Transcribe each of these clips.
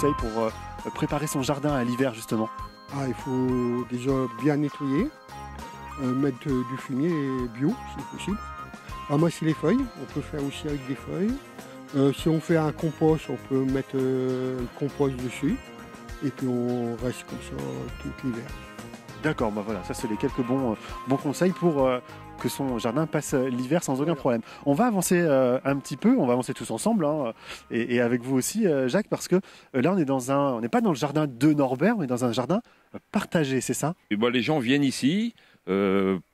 conseils pour préparer son jardin à l'hiver justement? Ah, il faut déjà bien nettoyer, mettre du fumier bio si possible. Ramasser les feuilles, on peut faire aussi avec des feuilles. Si on fait un compost, on peut mettre le compost dessus. Et puis on reste comme ça tout l'hiver. D'accord, bah voilà, ça c'est les quelques bons conseils pour que son jardin passe l'hiver sans aucun problème. On va avancer un petit peu, on va avancer tous ensemble, hein, et avec vous aussi, Jacques, parce que là on n'est pas dans le jardin de Norbert, on est dans un jardin partagé, c'est ça? Et ben, les gens viennent ici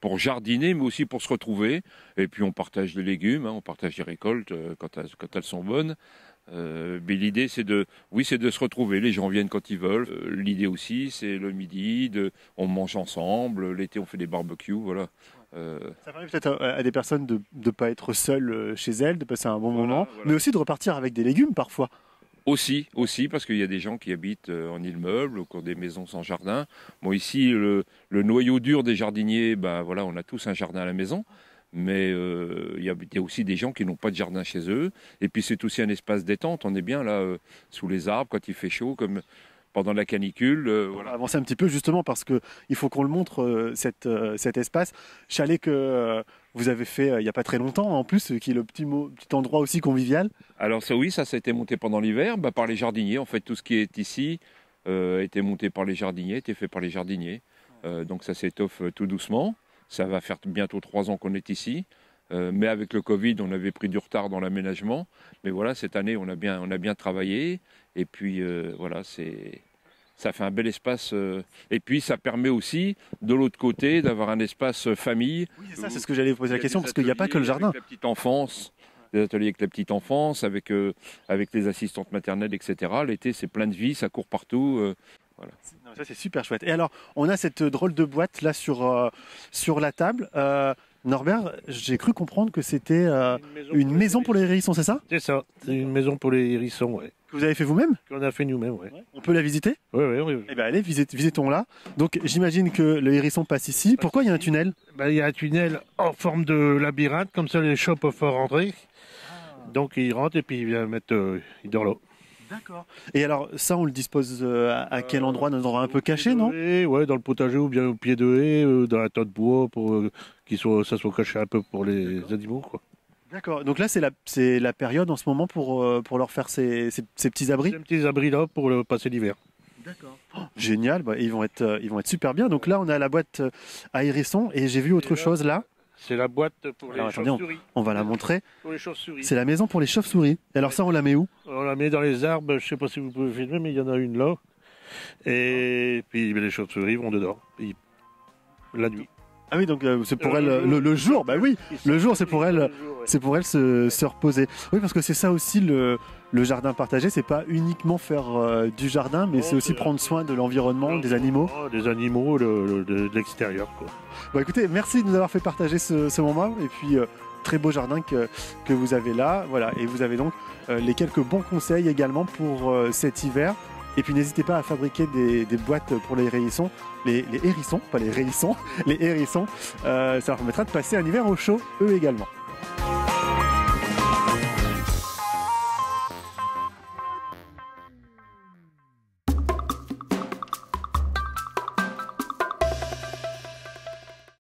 pour jardiner, mais aussi pour se retrouver. Et puis on partage des légumes, hein, on partage des récoltes quand elles sont bonnes. Mais l'idée c'est de se retrouver, les gens viennent quand ils veulent. L'idée aussi c'est le midi, on mange ensemble, l'été on fait des barbecues, voilà. Ça permet peut-être à des personnes de ne pas être seules chez elles, de passer un bon moment, mais aussi de repartir avec des légumes parfois. Aussi, parce qu'il y a des gens qui habitent en immeuble, au cours des maisons sans jardin. Bon, ici, le noyau dur des jardiniers, ben voilà, on a tous un jardin à la maison. Mais il y a aussi des gens qui n'ont pas de jardin chez eux. Et puis c'est aussi un espace détente. On est bien là, sous les arbres, quand il fait chaud, comme pendant la canicule. On va avancer un petit peu justement parce qu'il faut qu'on le montre, cet espace. Chalet que vous avez fait il n'y a pas très longtemps, en plus, qui est le petit endroit aussi convivial. Alors ça a été monté pendant l'hiver par les jardiniers. En fait, tout ce qui est ici a été monté par les jardiniers, a été fait par les jardiniers. Donc ça s'étoffe tout doucement. Ça va faire bientôt 3 ans qu'on est ici. Mais avec le Covid, on avait pris du retard dans l'aménagement. Mais voilà, cette année, on a bien travaillé. Et puis, voilà, ça fait un bel espace. Et puis, ça permet aussi, de l'autre côté, d'avoir un espace famille. Oui, c'est ça, c'est ce que j'allais vous poser la question, parce qu'il n'y a pas que le jardin. La petite enfance, des ateliers avec la petite enfance, avec les assistantes maternelles, etc. L'été, c'est plein de vie, ça court partout. Voilà. Non, ça c'est super chouette. Et alors, on a cette drôle de boîte là sur la table. Norbert, j'ai cru comprendre que c'était une maison pour les hérissons, c'est ça? C'est ça, c'est une maison pour les hérissons, ouais. Que vous avez fait vous-même? Qu'on a fait nous-mêmes, ouais. On peut la visiter? Oui. Eh bien allez, visitons-la. Donc j'imagine que le hérisson passe ici. Pourquoi il y a un tunnel? Il y a un tunnel en forme de labyrinthe, comme ça les chats peuvent pas rentrer. Donc il rentre et puis il dort là. D'accord. Et alors, ça, on le dispose à quel endroit? Dans un endroit un peu caché, non? Oui, dans le potager ou bien au pied de haie, dans un tas de bois pour ça soit caché un peu pour les animaux, quoi. D'accord. Donc là, c'est la période en ce moment pour leur faire ces petits abris? Ces petits abris-là pour passer l'hiver. D'accord. Oh, génial. Bah, ils vont être super bien. Donc là, on a la boîte à hérissons et j'ai vu autre chose là. C'est la boîte pour les chauves-souris. On va la montrer. Pour les chauves-souris. C'est la maison pour les chauves-souris. Et alors ça, on la met où? On la met dans les arbres. Je ne sais pas si vous pouvez filmer, mais il y en a une là. Et puis les chauves-souris vont dedans. La nuit. Ah oui, donc c'est pour elles le jour. Bah oui, le jour, c'est pour elles se reposer. Oui, parce que c'est ça aussi le jardin partagé. C'est pas uniquement faire du jardin, mais c'est aussi prendre soin de l'environnement, des animaux. Des animaux de l'extérieur, quoi. Bon, écoutez, merci de nous avoir fait partager ce moment. Et puis, très beau jardin que vous avez là. Voilà. Et vous avez donc les quelques bons conseils également pour cet hiver. Et puis n'hésitez pas à fabriquer des boîtes pour les hérissons, les hérissons, pas les rayissons, les hérissons. Ça leur permettra de passer un hiver au chaud eux également.